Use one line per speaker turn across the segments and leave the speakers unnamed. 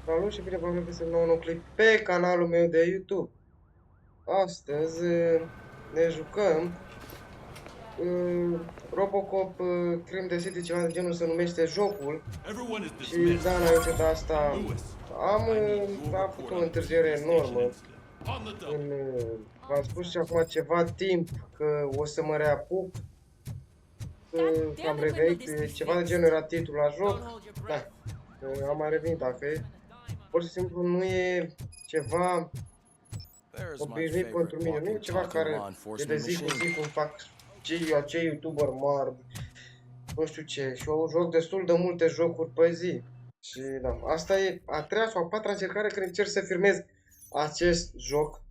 Salut și bine v-am regăsit la un nou clip pe canalul meu de YouTube. Astăzi ne jucăm Robocop Crime de City, ceva de genul se numește jocul. Și da, înainte de asta am avut o întârziere enormă. V-am spus și acum ceva timp că o să mă reapuc. Că am revenit, ceva de genul era titlul la joc. Da, am mai revenit dacă e. Pur și simplu nu e ceva obișnuit pentru mine, nu e ceva care e de zi cu zi cum fac acei youtuber mari, nu știu ce, și eu joc destul de multe jocuri pe zi. Și da, asta e a treia sau a patra încercare când încerc să filmez acest joc.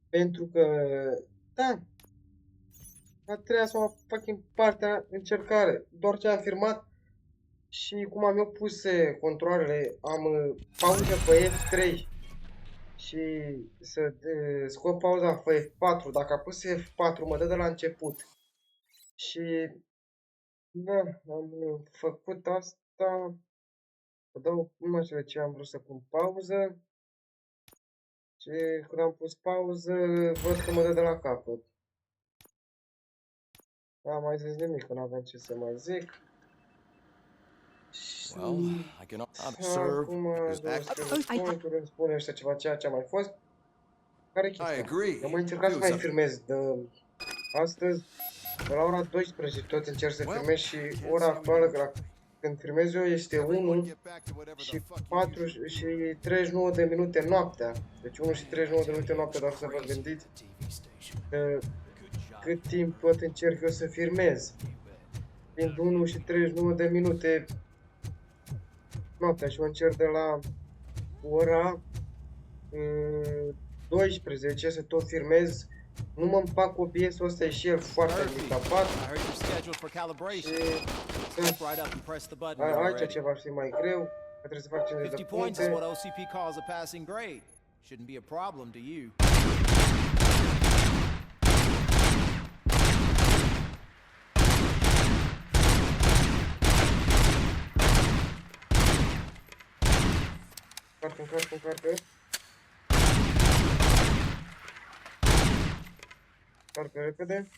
Pentru că, da, a treia sau a fucking partea încercare, doar ce am filmat și cum am eu puse controlele, am pauză pe F3 și să scot pauza pe F4. Dacă apăs F4 mă dă de la început. Și da, am făcut asta. Vă dau, nu mai știu de ce am vrut să pun pauză. Și când am pus pauză, văd că mă dă de la capăt. N-am mai zis nimic, că n-aveam ce să mai zic. Și acum pointuri îmi spune ăștia ceva, ceea ce a mai fost. Care-i chestia? Eu mai încercat să mai filmez de astăzi, de la ora 12 tot încerc să filmez și ora actuală când filmez eu este 1 și 4 și 39 de minute noaptea. Deci 1 și 39 de minute noaptea, doar să vă gândiți cât timp tot încerc eu să filmez. Fiind 1 și 39 de minute noaptea și mă încerc de la ora 12 să tot filmez. Nu mă împac OBS-ul ăsta, e și el foarte handicapat. Și aici ceva ar fi mai greu, că trebuie să fac 50 de puncte. Încarcă. Încarcă repede.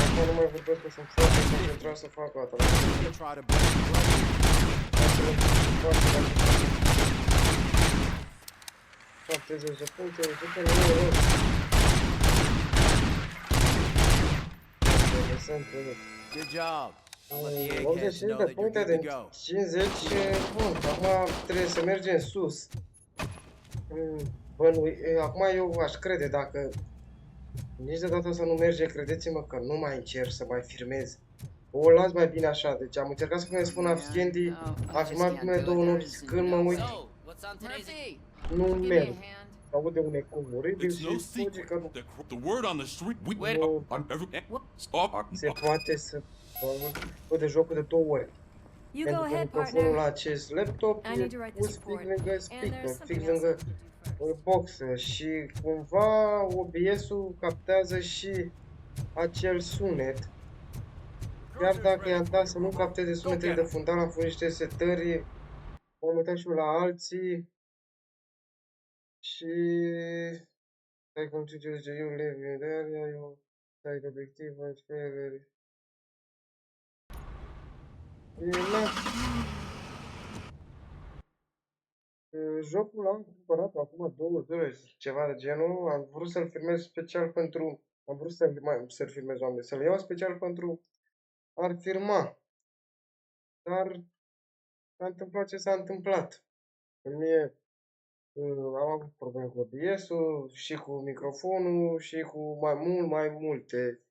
Acum nu mai vorbesc că sunt foarte concentrat să fac o dată. 70 de puncte, zic nu e rău.
Good job.
85 de puncte din 50, bun, acum trebuie să mergem sus. Acum eu aș crede, dacă nici de data asta nu merge, credeți-mă că nu mai încerc să mai filmez. O las mai bine așa, deci am încercat să filmez până Afghendi, a filmat primele 2 nopți, când mă uit, nu merg. Aude un ecou oribil și spune că nu se poate să de jocul de 2 ori. Pentru că microfonul la acest laptop e pus fix lângă speaker, fix lângă boxă și cumva OBS-ul captează și acel sunet. Chiar dacă i-am dat să nu capteze sunetele de fundal, am făcut niște setări, m-am uitat și eu la alții și stai cum ce zice eu live in area, eu stai de obiectiv, jocul l-am cumpărat acum 2 zile, ceva de genul, am vrut să-l filmez special pentru, am vrut să-l filmez, oameni, să-l iau special pentru a-l filma, dar s-a întâmplat ce s-a întâmplat. Mie am avut probleme cu OBS-ul și cu microfonul și cu mai multe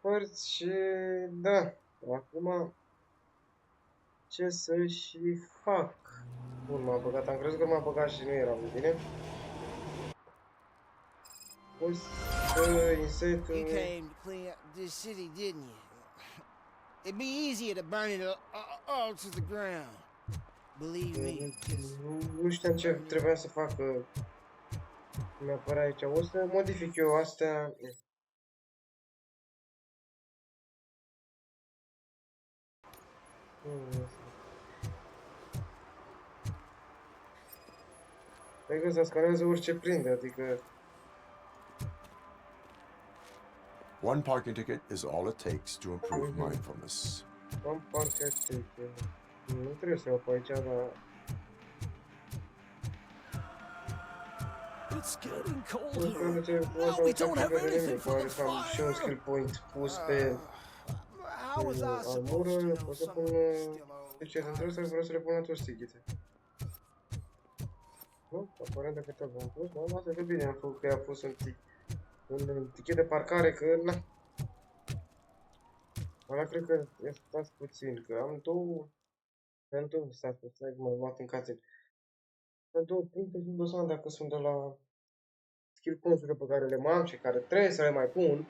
părți și da, acum ce să și fac? Bun, m-a băgat, am crezut că m-a băgat și nu eram bine. O să insert...
You came to clean up this city, didn't you? It'd be easier to burn it all to the ground. Believe me.
Nu știam ce trebuia să fac mi apărea aici. O să modific eu astea. Cred că se scanează orice prinde, adică
One parking ticket is all it takes to improve mindfulness.
am parcă nu trebuie să iau pe aici, dar
It's getting
nu
colder.
cred că
No, we don't have anything for
Probabil
the
că am și un skill
fire.
point pus pe
How was I supposed to
armură,
know
pot să pun
something was still on?
deci ce trebuie să vreau să le pun atunci stighite. Nu? Aparent de câte am pus, da, asta e bine, am făcut că i-am pus un tichet de parcare, că na. Ăla cred că stați puțin, că am pentru, stați puțin, că m-am luat în cațe. Sunt două puncte și nu dau seama dacă sunt de la skill points-urile pe care le mai am și care trebuie să le mai pun.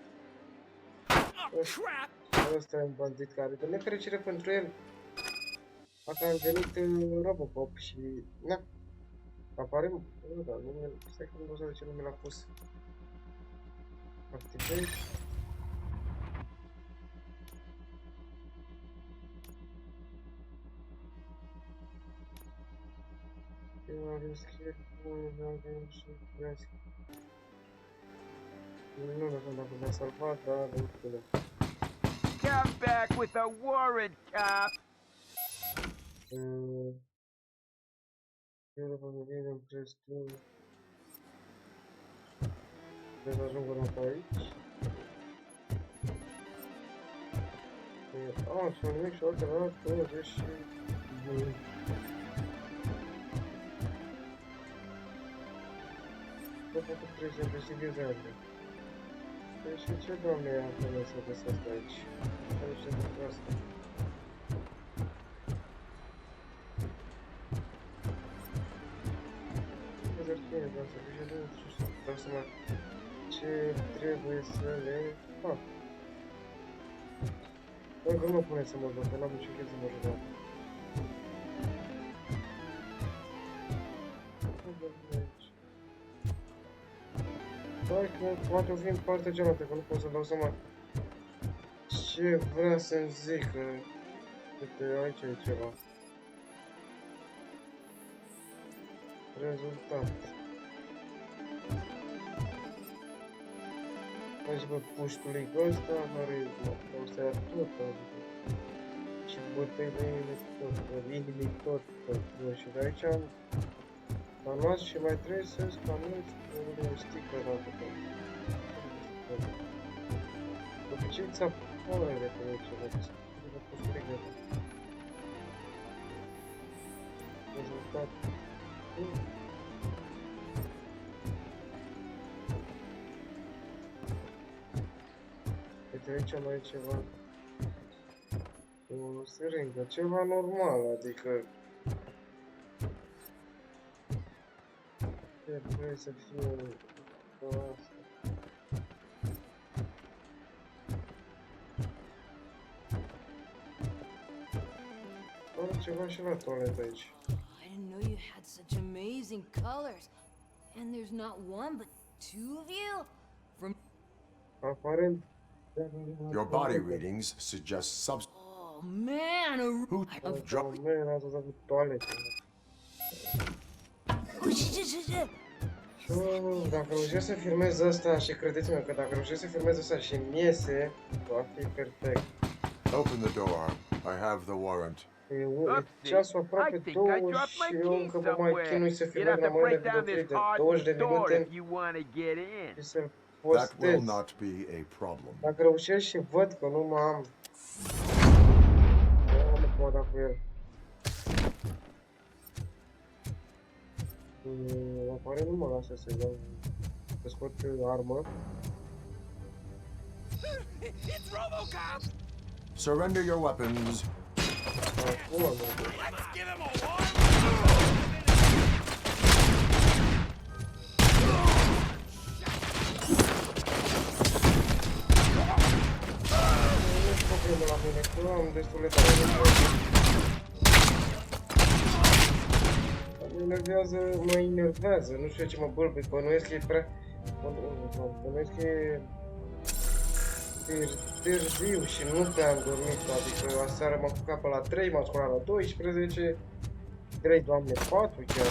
Crap!
Ăsta e un bandit care, de nefericire pentru el, dacă am venit Robocop și, na, apare, nu, da, numele, stai că nu dau seama de ce nume l-a pus. Activez. Eu am skill point, și nu știu dacă l-a salvat, dar nu știu.
Come back with a warrant, cop.
Eu vă vorbim în prestul. Trebuie să ajung până pe aici. Și un nimic și o altă dată 20 și... Tot făcut 3 să investigeze alea. Păi și ce doamne e acolo să găsesc aici? Care ce pentru asta? Bine, vreau să fie nu știu să dau seama ce trebuie să le fac. Doar că nu mă pune să mă joc, că n-am niciun chef să mă joc. Hai că poate o fi în partea cealaltă, că nu pot să dau seama ce vrea să-mi zică. Uite, aici e ceva. Rezultat. Aici văd puștului ăsta, care o să ia tot, adică. Și bătăile tot, inimii tot. Și de aici am scanuat și mai trebuie să scanez o sticlă dată tot. De obicei țapările pe aici, dacă se pune puștului ăsta. Rezultat. Uite, aici mai e ceva. O seringă, ceva normal, adică... Trebuie să fie... asta. Are ceva și la toaletă aici.
I didn't know you had such amazing colors. And there's not one, but two of you? From
Aparent...
Your body readings suggest
oh man,
Who dropped
Man, asta s-a făcut toaletă. Și dacă reușesc să filmez asta și credeți-mă că dacă reușesc să filmez asta și îmi iese, va fi perfect.
Open the door. I have the warrant.
E ceasul aproape 2 și eu încă mă mai chinui să filmez la mâine de videoclip de 20 de minute și să-l
That will
postez.
not be a problem.
Dacă reușesc și văd că nu mă am... Nu pot da cu el. Apare nu mă lasă să iau... Să scot armă.
It's RoboCop!
Surrender your weapons.
Acum mă duc.
Let's give him a warm!
Nu e problemă la mine, că am destule tare de mă enervează, nu știu ce mă bâlbâi, bănuiesc că e prea... Bănuiesc că e... târziu și nu prea am dormit, adică aseară m-am culcat pe la 3, m-am sculat la 12, 3, doamne, 4 chiar.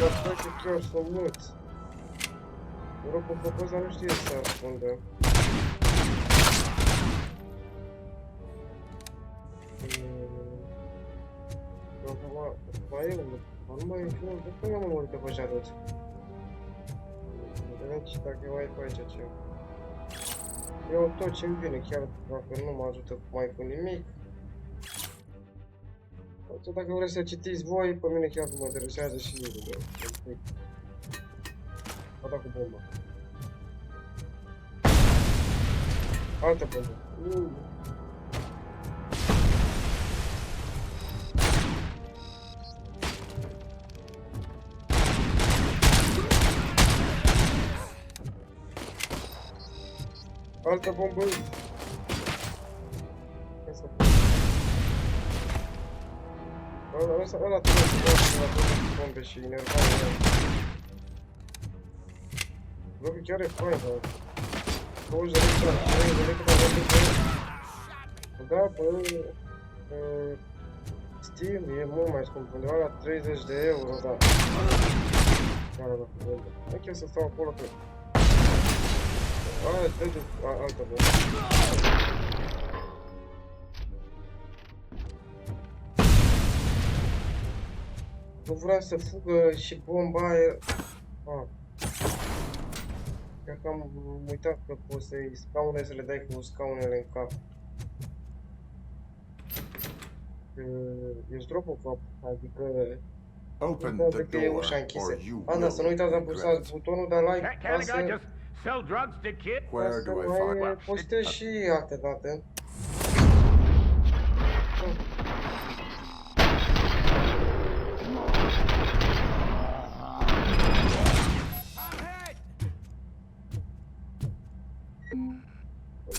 Dar toate chiar sunt mulți. Norocul făcut, dar nu știe să ascundă. Mai e unul, nu mai e unul, de cum am murit pe ăștia toți? Vedem și dacă e mai pe aici ceva. Eu tot ce-mi vine, chiar dacă nu mă ajută cu mai cu nimic. Dacă vreți să citiți voi, pe mine chiar nu mă interesează și eu. A dat cu bomba. Altă bombă. Altă bombă. Ăla trebuie să dea la bombe și enervare. Locul chiar e fain, dar 20 de lei, 30 de lei cât am văzut pe el. Da, pe Steam e mult mai scump, undeva la 30 de euro, da. Care la bombă. Hai chiar să stau acolo pe... Aia, dă-te altă bombă. Nu vrea să fugă și bomba aia... Cred că am uitat că poți să-i scaune să le dai cu scaunele în cap. Ești drop-ul cap, adică...
Open
Nu
the
că e
door
ușa
or
închisă.
you
Anda, să nu
will
uitați, am
regret
pus
it.
butonul de like
Can't
ca
a
să...
guy just sell drugs to kids?
Ca
Where
să
do I
mai
find
postez și alte date.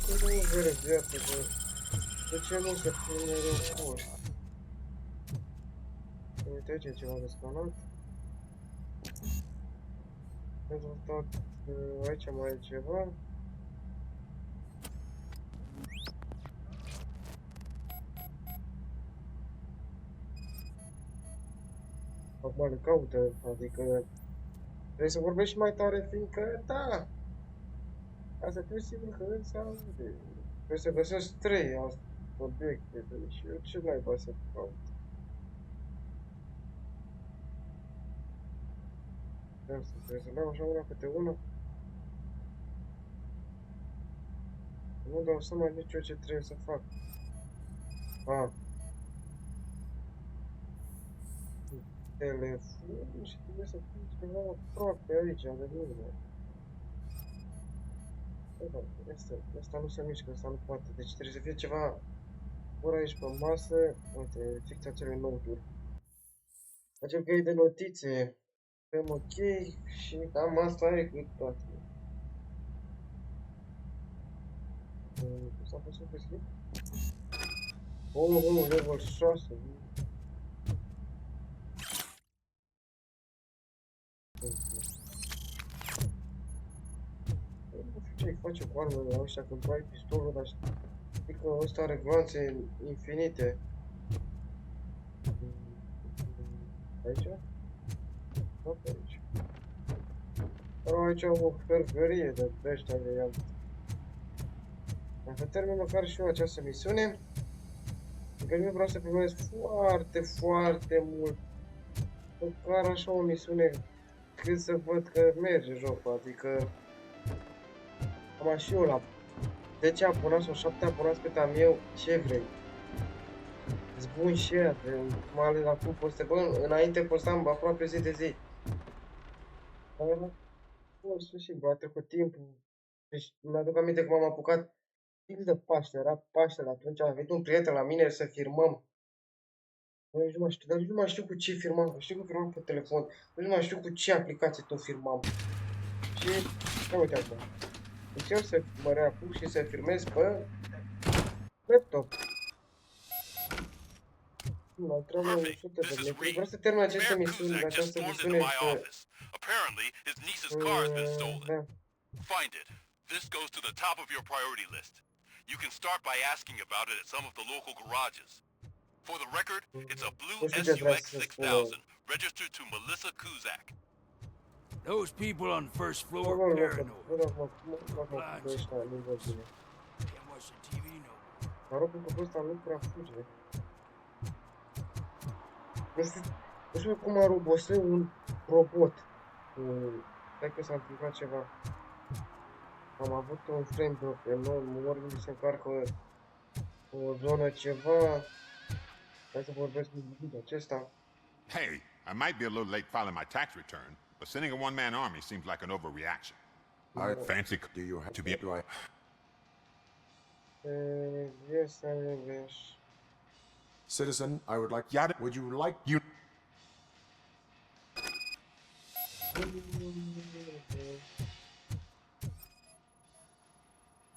Nu vere viață, bă. De ce nu se pune mereu cu ăștia? Uite aici e ceva de scanat. Rezultat, aici mai e ceva. Acum le caută, adică trebuie să vorbești mai tare, fiindcă, da, asta trebuie sigur că îți aude. Trebuie să găsești 3 obiecte, și eu ce naiba să caut? Trebuie să dau așa una câte una. Nu dau seama nici eu ce trebuie să fac. Telefon și trebuie să fie ceva aproape aici, de mine. Asta nu se mișcă, asta nu poate. Deci trebuie să fie ceva ori aici pe masă. Uite, fix acele noturi. Facem căi de notițe. Dăm ok și cam asta e cu toate. S-a făcut pe slip? Oh, level 6. Nu știu ce-i face cu armele la ăștia când tu ai pistolul, dar știi că ăsta are gloanțe infinite. Aici? Da, pe aici. Dar aici au o hărgărie de ăștia de ea. Dacă termin măcar și eu această misiune, că eu vreau să primesc foarte, foarte mult. Măcar așa o misiune cât să văd că merge jocul, adică am și eu la 10 abonați sau 7 abonați cât am eu, ce vrei? Îți bun și ea, mai ales acum poste, bă, înainte postam aproape zi de zi. Dar în sfârșit, bă, a trecut timpul. Deci mi-aduc aminte că m-am apucat fix de Paște, era Paștele atunci, a venit un prieten la mine să firmăm. Bă, nici nu mai știu, dar nici nu mai știu cu ce firmam, că știu că firmam pe telefon, nici nu mai știu cu ce aplicație tot firmam. Și, uite acum, încerc să mă reapuc și să firmez pe laptop. Mai trebuie
Perfect.
100 de
This is
metri.
Reed.
Vreau să termin aceste
Mayor
misiuni,
Kuzak just
această
stormed into
misiune
my
să...
office. Apparently, his niece's car has been stolen.
Da.
Find it. This goes to the top of your priority list. You can start by asking about it at some of the local garages. For the record, it's a blue
Nu știu ce vrea
SUX
să spună.
6000, registered to Melissa Kuzak.
Those people on the first
Bă,
floor
bă,
are
bă,
paranoid.
bă, bă, bă, ăștia nu văd bine.
Can't watch the TV no more.
Norocul că ăsta nu prea fuge. Nu știu cum a robosit un robot. Stai că s-a întâmplat ceva. Am avut un frame drop enorm, oriunde se încarcă o zonă ceva. Hai să vorbesc cu video acesta.
Hey, I might be a little late filing my tax return, but sending a one-man army seems like an overreaction. Fancy
Do you have
to be
do I
Yes, I'm English.
Citizen, I would like
Yada-
would you like
you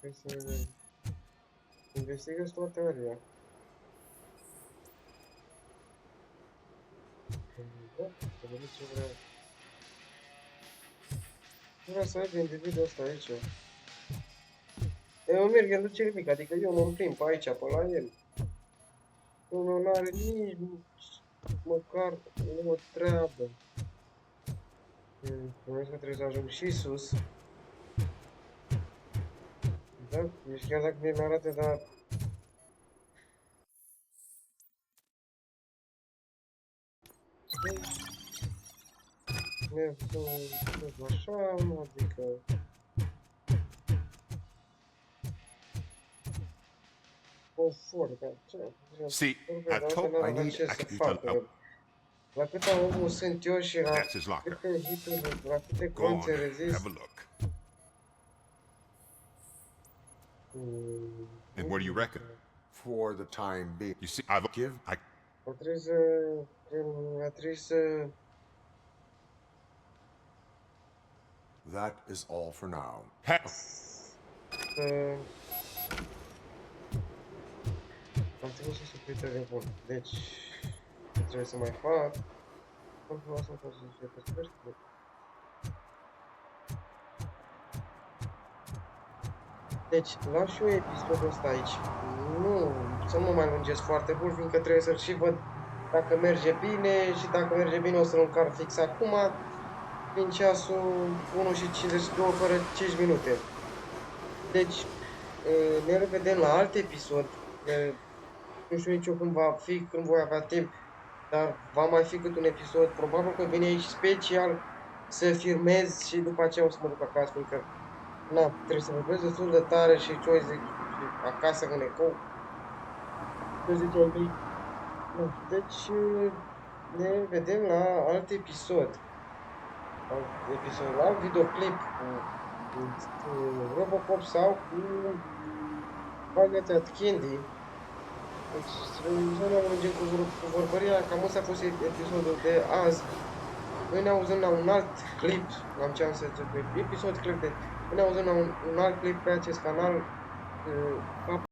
Hai să investighez toată area. Da, să vedem ce vrea. Vreau să văd individul ăsta aici. Eu merg, el nu cer nimic, adică eu mă plimb pe aici, pe la el. Nu are nici măcar o treabă. Mulțumesc că trebuie să ajung și sus. Da? Deci chiar dacă mi arată, dar... Mergem așa, adică... Confort, dar ce?
see. I told
I need
I could tell. Oh,
La câta omul sunt eu și la
that's his locker.
câte hituri, la câte
Go on,
conțe rezist.
have a look. And what do you reckon?
for the time being?
You see, I've
Give
I
A trebuit să...
that is all for now.
heck.
să... Am trebuit să supui telefon. Deci... Trebuie să mai fac... Am trebuit să-mi fac să supui pe sfârșit. Deci, las și eu episodul ăsta aici. Nu, să nu mă mai lungesc foarte mult, fiindcă trebuie să-l și văd dacă merge bine și dacă merge bine o să-l încarc fix acum. Din ceasul 1:52 fără 5 minute. Deci, ne revedem la alt episod. Nu știu nici eu când va fi, când voi avea timp, dar va mai fi cât un episod. Probabil că vine aici special să filmez și după aceea o să mă duc acasă, fiindcă na, trebuie să vorbesc destul de tare și ce-o zic și acasă în ecou. Ce ziceai mei? Deci, ne vedem la alt episod. La alt videoclip cu Robocop sau cu Bagatat Candy. Deci, să ne mergem cu vorbăria, cam ăsta a fost episodul de azi. Noi ne auzim la un alt clip, am ce am să zic, episod clip de... Noi ne auzim la un alt clip pe acest canal.